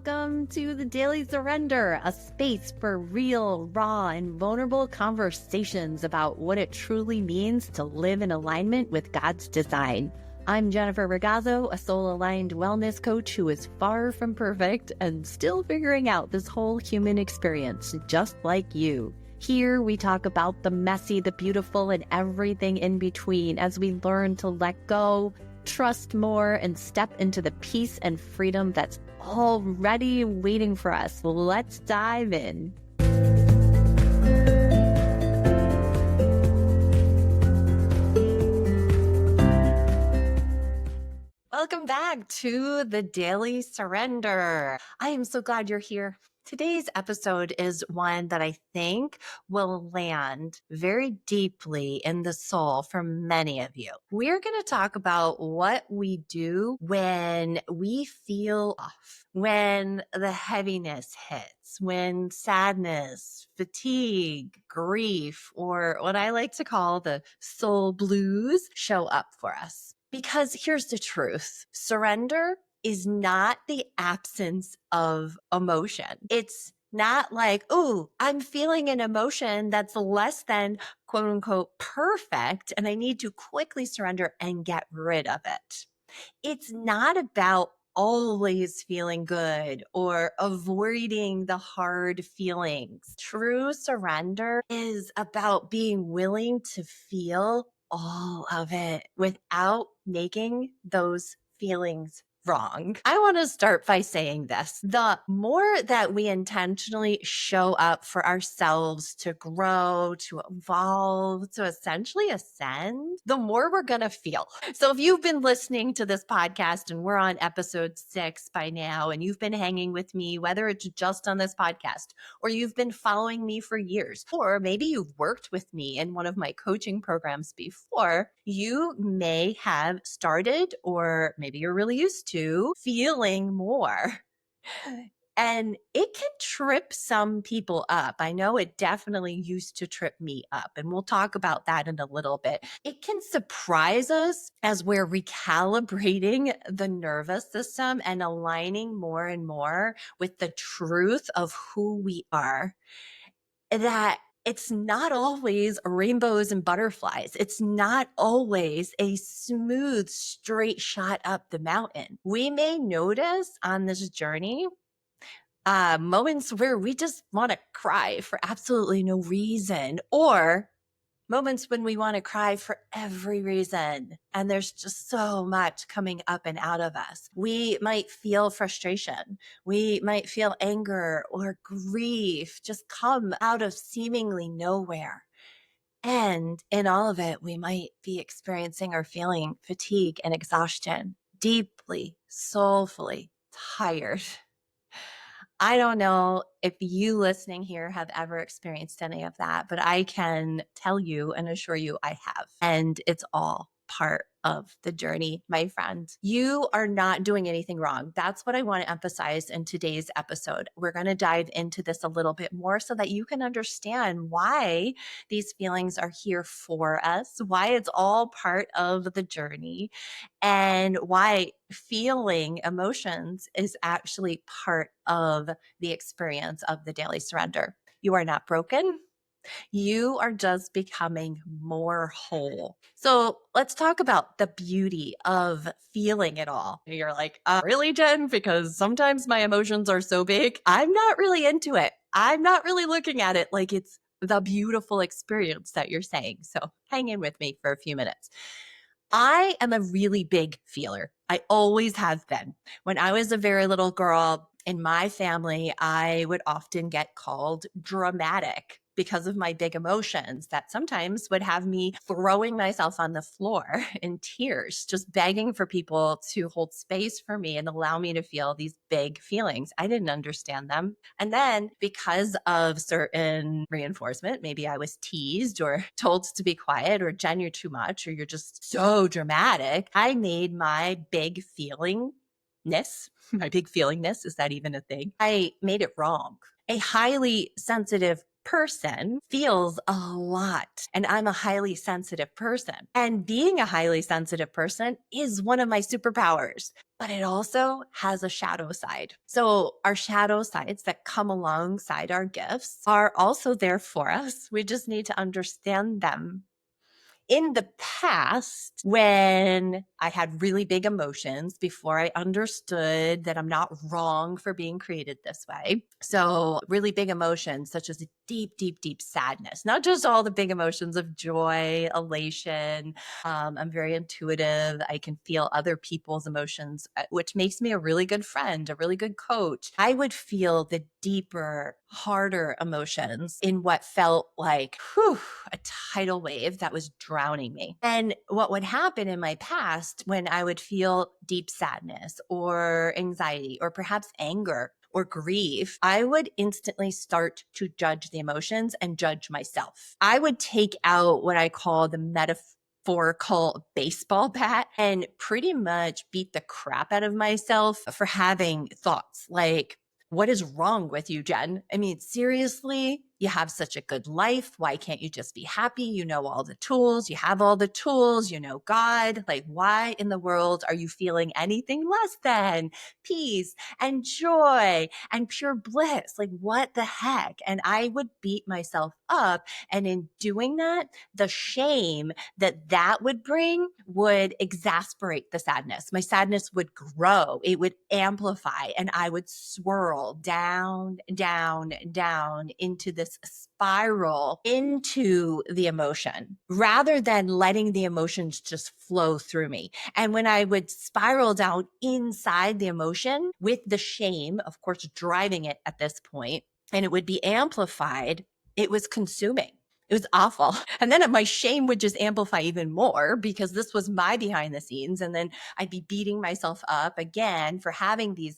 Welcome to the Daily Surrender, a space for real, raw, and vulnerable conversations about what it truly means to live in alignment with God's design. I'm Jennifer Ragazzo, a soul-aligned wellness coach who is far from perfect and still figuring out this whole human experience, just like you. Here we talk about the messy, the beautiful, and everything in between as we learn to let go, trust more, and step into the peace and freedom that's already waiting for us. Let's dive in. Welcome back to the Daily Surrender. I am so glad you're here. Today's episode is one that I think will land very deeply in the soul for many of you. We're going to talk about what we do when we feel off, when the heaviness hits, when sadness, fatigue, grief, or what I like to call the soul blues show up for us. Because here's the truth. Surrender is not the absence of emotion. It's not like, oh, I'm feeling an emotion that's less than quote unquote perfect, and I need to quickly surrender and get rid of it. It's not about always feeling good or avoiding the hard feelings. True surrender is about being willing to feel all of it without making those feelings wrong. I want to start by saying this. The more that we intentionally show up for ourselves to grow, to evolve, to essentially ascend, the more we're going to feel. So if you've been listening to this podcast and we're on episode 6 by now, and you've been hanging with me, whether it's just on this podcast or you've been following me for years, or maybe you've worked with me in one of my coaching programs before, you may have started, or maybe you're really used to feeling more. And it can trip some people up. I know it definitely used to trip me up, and we'll talk about that in a little bit. It can surprise us as we're recalibrating the nervous system and aligning more and more with the truth of who we are, that it's not always rainbows and butterflies. It's not always a smooth, straight shot up the mountain. We may notice on this journey moments where we just want to cry for absolutely no reason, or moments when we want to cry for every reason. And there's just so much coming up and out of us. We might feel frustration. We might feel anger or grief just come out of seemingly nowhere. And in all of it, we might be experiencing or feeling fatigue and exhaustion, deeply, soulfully tired. I don't know if you listening here have ever experienced any of that, but I can tell you and assure you I have. And it's all part of the journey, my friend. You are not doing anything wrong. That's what I want to emphasize in today's episode. We're going to dive into this a little bit more so that you can understand why these feelings are here for us, why it's all part of the journey, and why feeling emotions is actually part of the experience of the daily surrender. You are not broken. You are just becoming more whole. So let's talk about the beauty of feeling it all. You're like, really, Jen? Because sometimes my emotions are so big. I'm not really into it. I'm not really looking at it like it's the beautiful experience that you're saying. So hang in with me for a few minutes. I am a really big feeler. I always have been. When I was a very little girl in my family, I would often get called dramatic because of my big emotions that sometimes would have me throwing myself on the floor in tears, just begging for people to hold space for me and allow me to feel these big feelings. I didn't understand them. And then because of certain reinforcement, maybe I was teased or told to be quiet, or Jen, you're too much, or you're just so dramatic. I made my big feelingness, my big feelingness, is that even a thing? I made it wrong. A highly sensitive person feels a lot, and I'm a highly sensitive person. And being a highly sensitive person is one of my superpowers. but it also has a shadow side. So our shadow sides that come alongside our gifts are also there for us. We just need to understand them. In the past, when I had really big emotions before I understood that I'm not wrong for being created this way. So, really big emotions, such as a deep, deep, deep sadness, not just all the big emotions of joy, elation. I'm very intuitive. I can feel other people's emotions, which makes me a really good friend, a really good coach. I would feel the deeper, harder emotions in what felt like a tidal wave that was drowning me. And what would happen in my past when I would feel deep sadness or anxiety or perhaps anger or grief, I would instantly start to judge the emotions and judge myself. I would take out what I call the metaphorical baseball bat and pretty much beat the crap out of myself for having thoughts like, what is wrong with you, Jen? I mean, seriously, you have such a good life. Why can't you just be happy? You know all the tools. You have all the tools. You know God. Like, why in the world are you feeling anything less than peace and joy and pure bliss? Like, what the heck? And I would beat myself up. And in doing that, the shame that would bring would exasperate the sadness. My sadness would grow, it would amplify, and I would swirl down, down, down into this spiral into the emotion rather than letting the emotions just flow through me. And when I would spiral down inside the emotion with the shame, of course, driving it at this point, and it would be amplified, it was consuming. It was awful. And then my shame would just amplify even more because this was my behind the scenes. And then I'd be beating myself up again for having these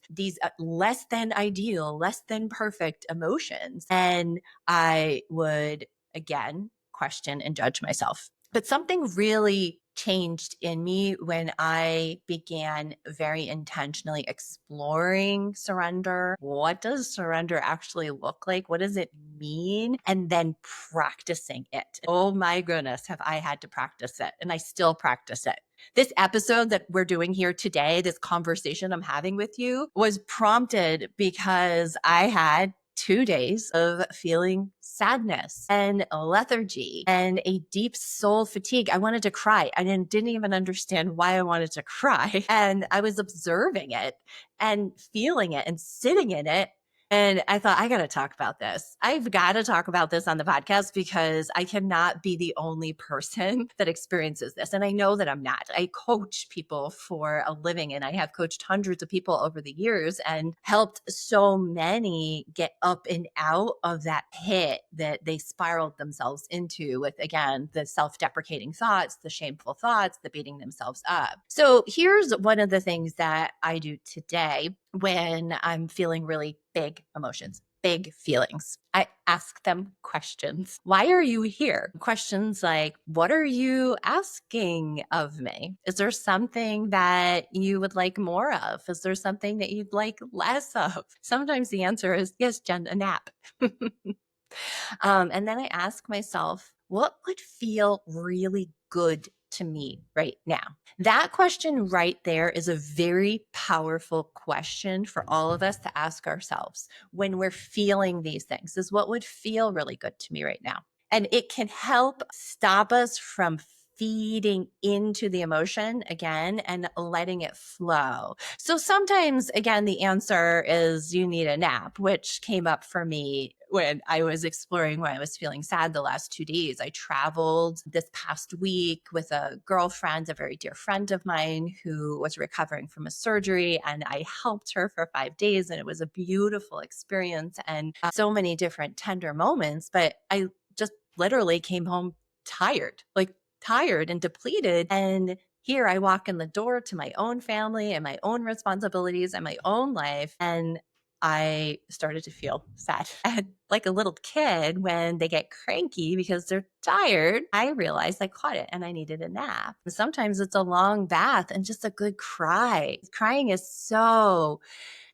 less than ideal, less than perfect emotions. And I would again question and judge myself. But something really changed in me when I began very intentionally exploring surrender. What does surrender actually look like? What does it mean? And then practicing it. Oh my goodness, have I had to practice it? And I still practice it. This episode that we're doing here today, this conversation I'm having with you, was prompted because I had 2 days of feeling sadness and lethargy and a deep soul fatigue. I wanted to cry. I didn't even understand why I wanted to cry. And I was observing it and feeling it and sitting in it. And I thought, I got to talk about this. I've got to talk about this on the podcast because I cannot be the only person that experiences this. And I know that I'm not. I coach people for a living and I have coached hundreds of people over the years and helped so many get up and out of that pit that they spiraled themselves into with, again, the self-deprecating thoughts, the shameful thoughts, the beating themselves up. So here's one of the things that I do today when I'm feeling really big emotions, big feelings. I ask them questions. Why are you here? Questions like, what are you asking of me? Is there something that you would like more of? Is there something that you'd like less of? Sometimes the answer is, yes, Jen, a nap. And then I ask myself, what would feel really good to me right now? That question right there is a very powerful question for all of us to ask ourselves when we're feeling these things is what would feel really good to me right now? And it can help stop us from feeding into the emotion again and letting it flow. So sometimes, again, the answer is you need a nap, which came up for me when I was exploring when I was feeling sad the last 2 days. I traveled this past week with a girlfriend, a very dear friend of mine who was recovering from a surgery, and I helped her for 5 days. And it was a beautiful experience and so many different tender moments. But I just literally came home tired, like tired and depleted. And here I walk in the door to my own family and my own responsibilities and my own life. And I started to feel sad. And like a little kid, when they get cranky because they're tired, I realized I caught it and I needed a nap. And sometimes it's a long bath and just a good cry. Crying is so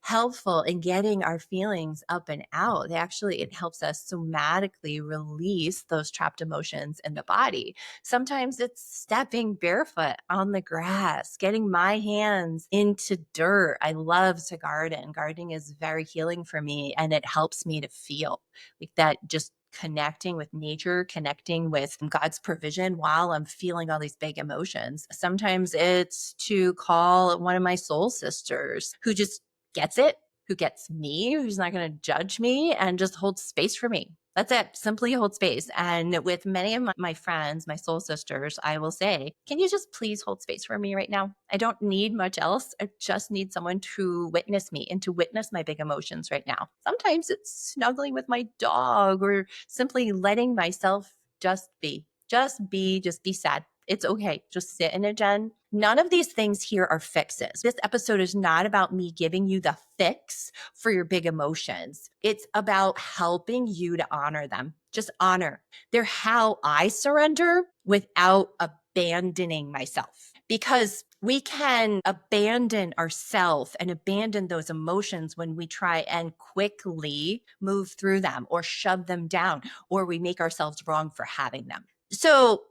helpful in getting our feelings up and out. It helps us somatically release those trapped emotions in the body. Sometimes it's stepping barefoot on the grass, getting my hands into dirt. I love to garden. Gardening is very healing for me, and it helps me to feel like that, just connecting with nature, connecting with God's provision while I'm feeling all these big emotions. Sometimes it's to call one of my soul sisters who just gets it, who gets me, who's not going to judge me and just hold space for me. That's it. Simply hold space. And with many of my friends, my soul sisters, I will say, can you just please hold space for me right now? I don't need much else. I just need someone to witness me and to witness my big emotions right now. Sometimes it's snuggling with my dog or simply letting myself just be. Just be sad. It's okay. Just sit in it, Jen. None of these things here are fixes. This episode is not about me giving you the fix for your big emotions. It's about helping you to honor them. Just honor. They're how I surrender without abandoning myself. Because we can abandon ourselves and abandon those emotions when we try and quickly move through them or shove them down, or we make ourselves wrong for having them. So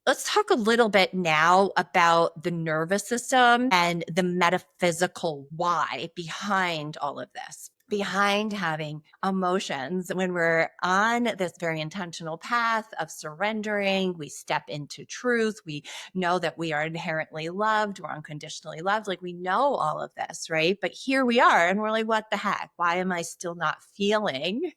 let's talk a little bit now about the nervous system and the metaphysical why behind all of this, behind having emotions. When we're on this very intentional path of surrendering, we step into truth. We know that we are inherently loved. We're unconditionally loved. Like, we know all of this, right? But here we are and we're like, what the heck? Why am I still not feeling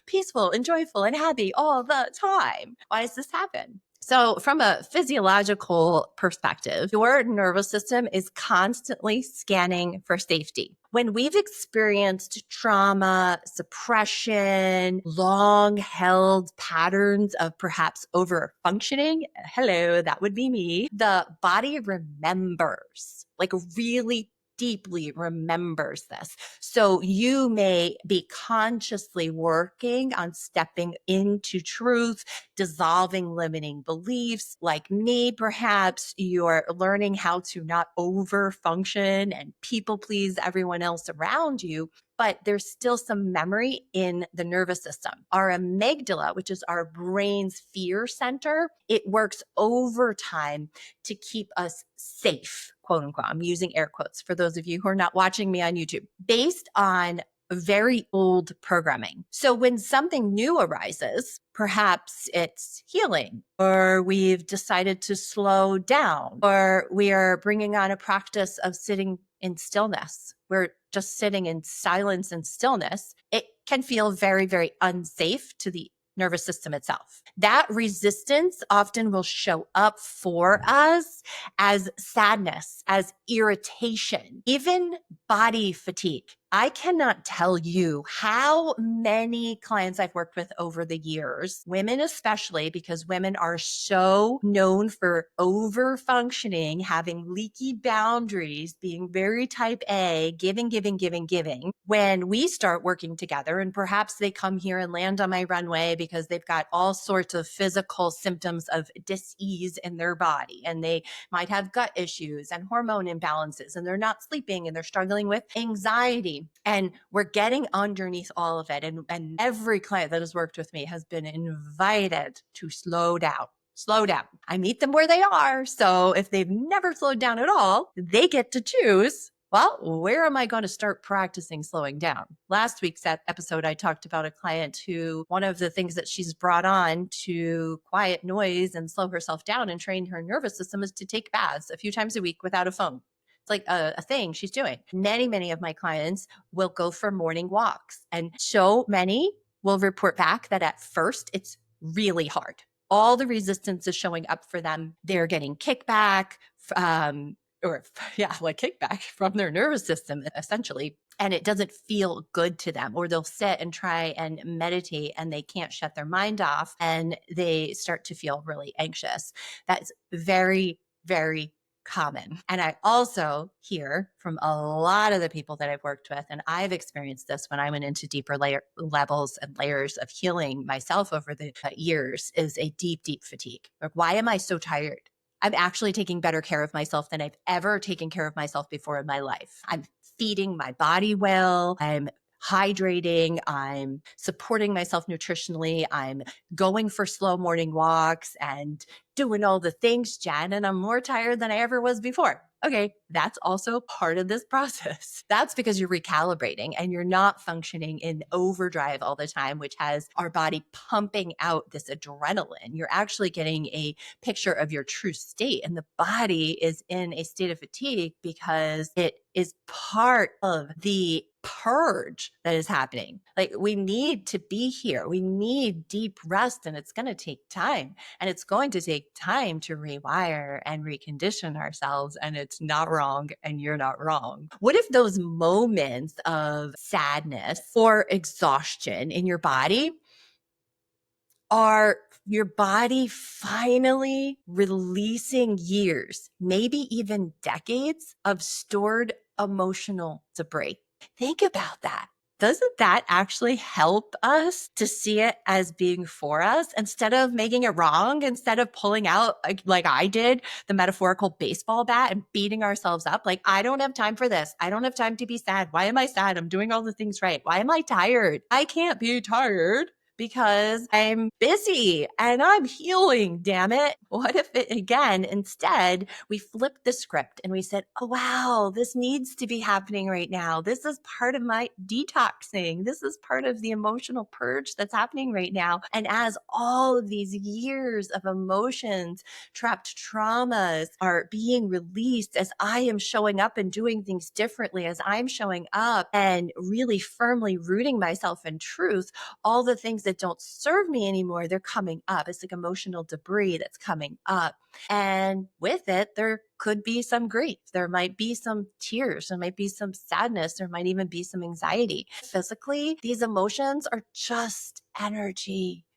peaceful and joyful and happy all the time? Why does this happen? So from a physiological perspective, your nervous system is constantly scanning for safety. When we've experienced trauma, suppression, long held patterns of perhaps over functioning, hello, that would be me, the body remembers, like really deeply remembers this. So you may be consciously working on stepping into truth, dissolving limiting beliefs. Like me, perhaps you're learning how to not over function and people please everyone else around you, but there's still some memory in the nervous system. Our amygdala, which is our brain's fear center, it works overtime to keep us safe, quote unquote. I'm using air quotes for those of you who are not watching me on YouTube, based on very old programming. So when something new arises, perhaps it's healing, or we've decided to slow down, or we are bringing on a practice of sitting in stillness. We're just sitting in silence and stillness. It can feel very, very unsafe to the nervous system itself. That resistance often will show up for us as sadness, as irritation, even body fatigue. I cannot tell you how many clients I've worked with over the years, women especially, because women are so known for over functioning, having leaky boundaries, being very type A, giving, giving, giving, giving. When we start working together, and perhaps they come here and land on my runway because they've got all sorts of physical symptoms of dis-ease in their body, and they might have gut issues and hormone imbalances, and they're not sleeping, and they're struggling with anxiety. And we're getting underneath all of it. And every client that has worked with me has been invited to slow down. Slow down. I meet them where they are. So if they've never slowed down at all, they get to choose, well, where am I going to start practicing slowing down? Last week's episode, I talked about a client who, one of the things that she's brought on to quiet noise and slow herself down and train her nervous system is to take baths a few times a week without a phone. It's like a thing she's doing. Many of my clients will go for morning walks, and so many will report back that at first it's really hard. All the resistance is showing up for them. They're getting kickback, kickback from their nervous system, essentially. And it doesn't feel good to them, or they'll sit and try and meditate and they can't shut their mind off and they start to feel really anxious. That's very, very common. And I also hear from a lot of the people that I've worked with, and I've experienced this when I went into deeper levels and layers of healing myself over the years, is a deep, deep fatigue. Like, why am I so tired? I'm actually taking better care of myself than I've ever taken care of myself before in my life. I'm feeding my body well. I'm hydrating. I'm supporting myself nutritionally. I'm going for slow morning walks and doing all the things, Jen, and I'm more tired than I ever was before. Okay, that's also part of this process. That's because you're recalibrating and you're not functioning in overdrive all the time, which has our body pumping out this adrenaline. You're actually getting a picture of your true state, and the body is in a state of fatigue because it is part of the purge that is happening. Like, we need to be here. We need deep rest, and it's going to take time. And it's going to take time to rewire and recondition ourselves. And it's not wrong. And you're not wrong. What if those moments of sadness or exhaustion in your body are your body finally releasing years, maybe even decades of stored emotional debris? Think about that. Doesn't that actually help us to see it as being for us instead of making it wrong, instead of pulling out, like I did, the metaphorical baseball bat and beating ourselves up? Like, I don't have time for this. I don't have time to be sad. Why am I sad? I'm doing all the things right. Why am I tired? I can't be tired because I'm busy and I'm healing, damn it. What if it, again, instead, we flipped the script and we said, oh, wow, this needs to be happening right now. This is part of my detoxing. This is part of the emotional purge that's happening right now. And as all of these years of emotions, trapped traumas are being released, as I am showing up and doing things differently, as I'm showing up and really firmly rooting myself in truth, all the things that don't serve me anymore, they're coming up. It's like emotional debris that's coming up. And with it, there could be some grief. There might be some tears. There might be some sadness. There might even be some anxiety. Physically, these emotions are just energy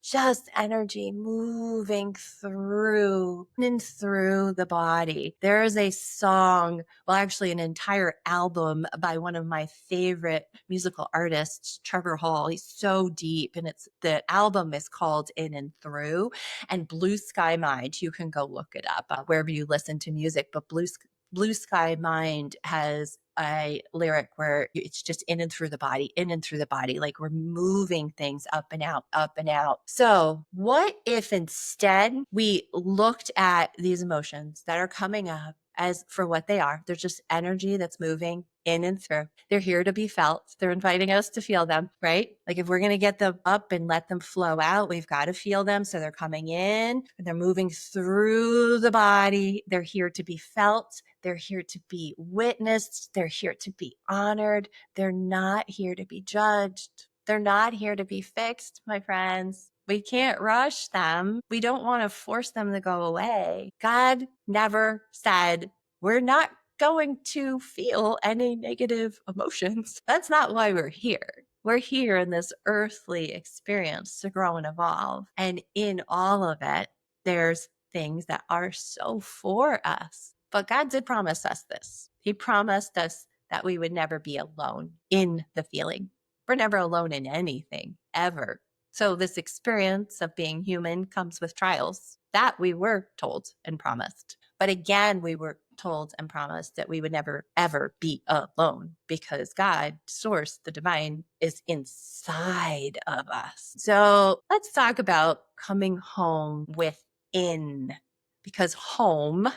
moving through and through the body. There is a song, well, actually an entire album by one of my favorite musical artists, Trevor Hall. He's so deep, and the album is called In and Through. And Blue Sky Mind, you can go look it up wherever you listen to music, but Blue Sky Mind has a lyric where it's just in and through the body, in and through the body, like we're moving things up and out, up and out. So what if instead we looked at these emotions that are coming up as for what they are? They're just energy that's moving in and through. They're here to be felt. They're inviting us to feel them, right? Like, if we're going to get them up and let them flow out, we've got to feel them. So they're coming in and they're moving through the body. They're here to be felt. They're here to be witnessed. They're here to be honored. They're not here to be judged. They're not here to be fixed, my friends. We can't rush them. We don't want to force them to go away. God never said we're not going to feel any negative emotions. That's not why we're here. We're here in this earthly experience to grow and evolve. And in all of it, there's things that are so for us. But God did promise us this. He promised us that we would never be alone in the feeling. We're never alone in anything, ever. So this experience of being human comes with trials that we were told and promised. But again, we were told and promised that we would never, ever be alone because God, source, the divine, is inside of us. So let's talk about coming home within, because home,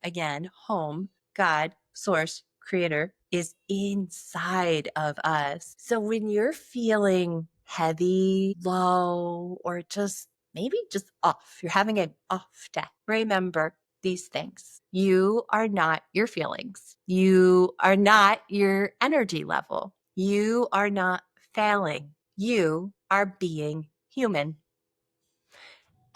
again, home, God, source, creator, is inside of us. So when you're feeling heavy, low, or just maybe just off, you're having an off day, remember these things. You are not your feelings. You are not your energy level. You are not failing. You are being human.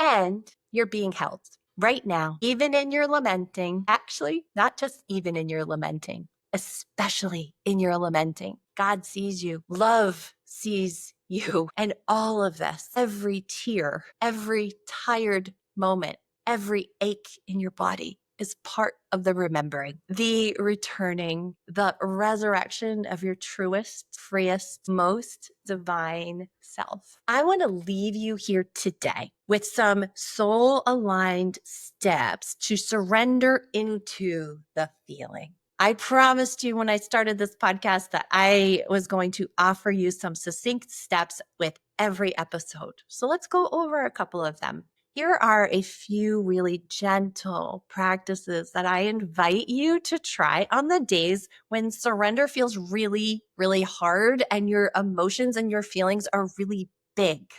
And you're being held right now, even in your lamenting. Actually, not just even in your lamenting, especially in your lamenting. God sees you. Love sees you. And all of this, every tear, every tired moment, every ache in your body, is part of the remembering, the returning, the resurrection of your truest, freest, most divine self. I want to leave you here today with some soul aligned steps to surrender into the feeling. I promised you when I started this podcast that I was going to offer you some succinct steps with every episode. So let's go over a couple of them. Here are a few really gentle practices that I invite you to try on the days when surrender feels really, really hard and your emotions and your feelings are really big.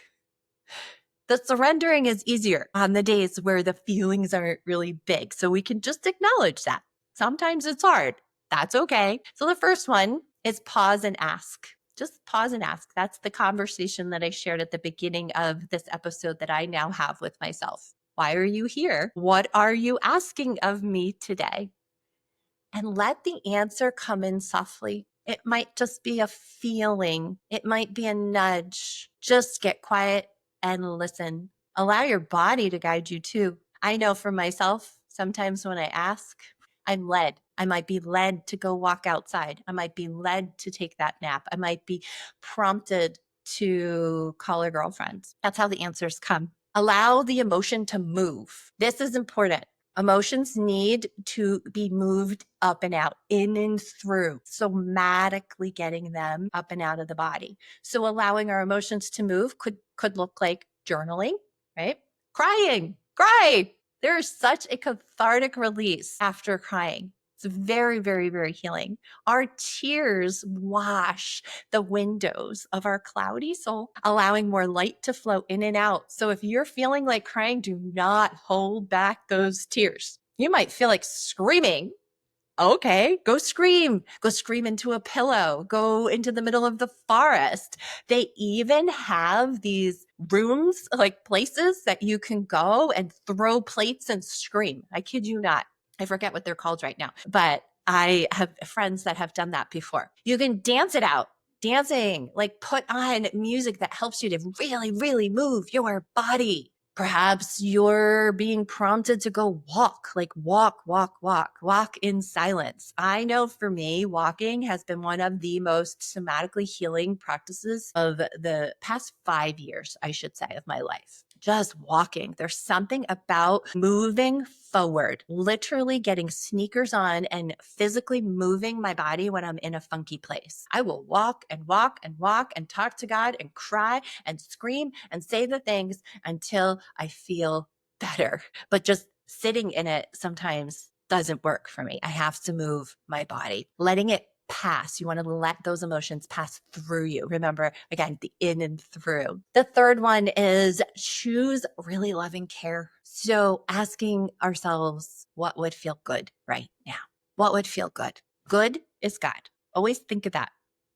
The surrendering is easier on the days where the feelings aren't really big. So we can just acknowledge that. Sometimes it's hard. That's okay. So the first one is pause and ask. Just pause and ask. That's the conversation that I shared at the beginning of this episode that I now have with myself. Why are you here? What are you asking of me today? And let the answer come in softly. It might just be a feeling. It might be a nudge. Just get quiet and listen. Allow your body to guide you too. I know for myself, sometimes when I ask, I'm led. I might be led to go walk outside. I might be led to take that nap. I might be prompted to call a girlfriend. That's how the answers come. Allow the emotion to move. This is important. Emotions need to be moved up and out, in and through, somatically getting them up and out of the body. So allowing our emotions to move could look like journaling, right? Cry. There is such a cathartic release after crying. It's very, very, very healing. Our tears wash the windows of our cloudy soul, allowing more light to flow in and out. So if you're feeling like crying, do not hold back those tears. You might feel like screaming. Okay, go scream. Go scream into a pillow. Go into the middle of the forest. They even have these rooms, like places that you can go and throw plates and scream. I kid you not. I forget what they're called right now, but I have friends that have done that before. You can dance it out. Dancing, like put on music that helps you to really, really move your body. Perhaps you're being prompted to go walk in silence. I know for me, walking has been one of the most somatically healing practices of the past 5 years, I should say, of my life. Just walking. There's something about moving forward, literally getting sneakers on and physically moving my body when I'm in a funky place. I will walk and talk to God and cry and scream and say the things until I feel better. But just sitting in it sometimes doesn't work for me. I have to move my body, letting it pass. You want to let those emotions pass through you. Remember, again, the in and through. The third one is choose really loving care. So asking ourselves what would feel good right now. What would feel good? Good is God. Always think of that.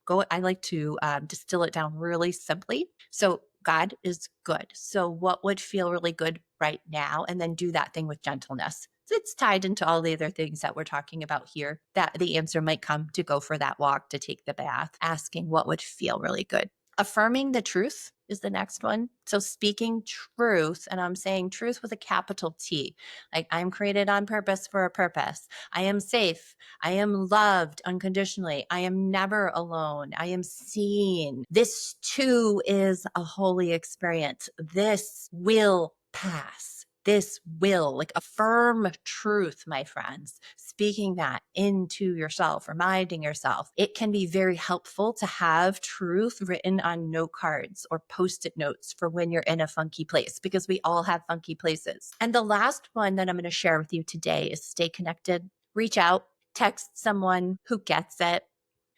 I like to distill it down really simply. So God is good. So what would feel really good right now? And then do that thing with gentleness. It's tied into all the other things that we're talking about here, that the answer might come to go for that walk, to take the bath, asking what would feel really good. Affirming the truth is the next one. So speaking truth, and I'm saying truth with a capital T, like I'm created on purpose for a purpose. I am safe. I am loved unconditionally. I am never alone. I am seen. This too is a holy experience. This will pass. This will, like affirm truth, my friends, speaking that into yourself, reminding yourself. It can be very helpful to have truth written on note cards or post-it notes for when you're in a funky place, because we all have funky places. And the last one that I'm going to share with you today is stay connected. Reach out, text someone who gets it.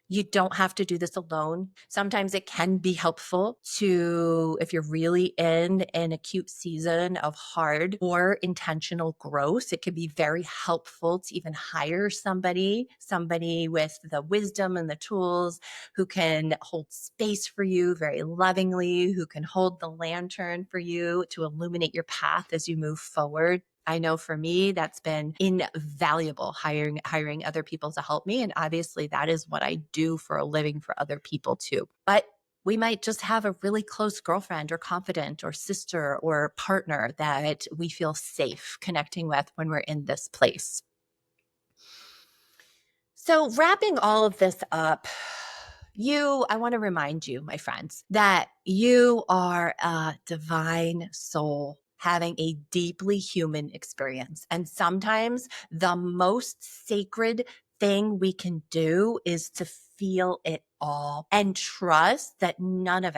You don't have to do this alone. Sometimes it can be helpful to, if you're really in an acute season of hard or intentional growth, it can be very helpful to even hire somebody with the wisdom and the tools who can hold space for you very lovingly, who can hold the lantern for you to illuminate your path as you move forward. I know for me, that's been invaluable, hiring other people to help me. And obviously that is what I do for a living for other people too. But We might just have a really close girlfriend or confidant or sister or partner that we feel safe connecting with when we're in this place. So, wrapping all of this up, I want to remind you, my friends, that you are a divine soul having a deeply human experience. And sometimes the most sacred thing we can do is to feel it all and trust that none of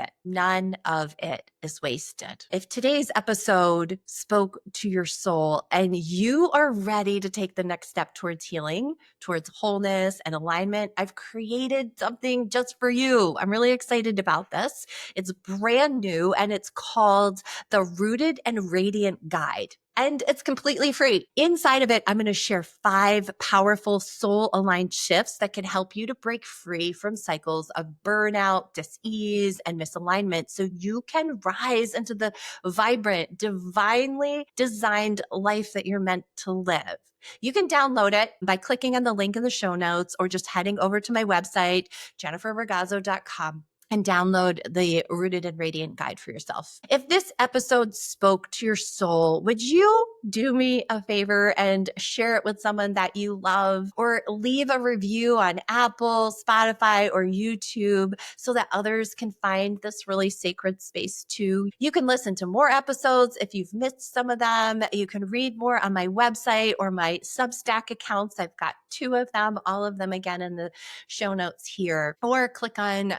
it is wasted. If today's episode spoke to your soul and you are ready to take the next step towards healing, towards wholeness and alignment, I've created something just for you. I'm really excited about this. It's brand new and it's called the Rooted and Radiant Guide. And it's completely free. Inside of it, I'm going to share 5 powerful soul aligned shifts that can help you to break free from cycles of burnout, dis-ease, and misalignment so you can rise into the vibrant, divinely designed life that you're meant to live. You can download it by clicking on the link in the show notes or just heading over to my website, jenniferragazzo.com. and download the Rooted and Radiant Guide for yourself. If this episode spoke to your soul, would you do me a favor and share it with someone that you love, or leave a review on Apple, Spotify, or YouTube so that others can find this really sacred space too? You can listen to more episodes if you've missed some of them. You can read more on my website or my Substack accounts. I've got 2 of them, all of them again in the show notes here, or click on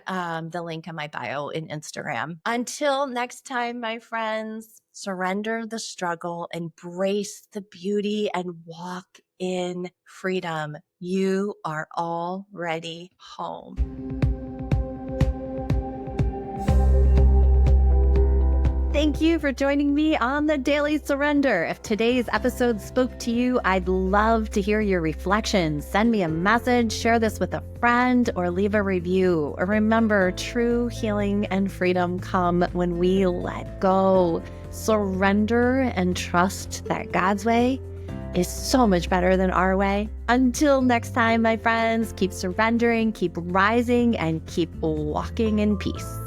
the link in my bio in Instagram. Until next time, my friends, surrender the struggle, embrace the beauty, and walk in freedom. You are already home. Thank you for joining me on the Daily Surrender. If today's episode spoke to you, I'd love to hear your reflections. Send me a message, share this with a friend, or leave a review. Or remember, true healing and freedom come when we let go, surrender, and trust that God's way is so much better than our way. Until next time, my friends, keep surrendering, keep rising, and keep walking in peace.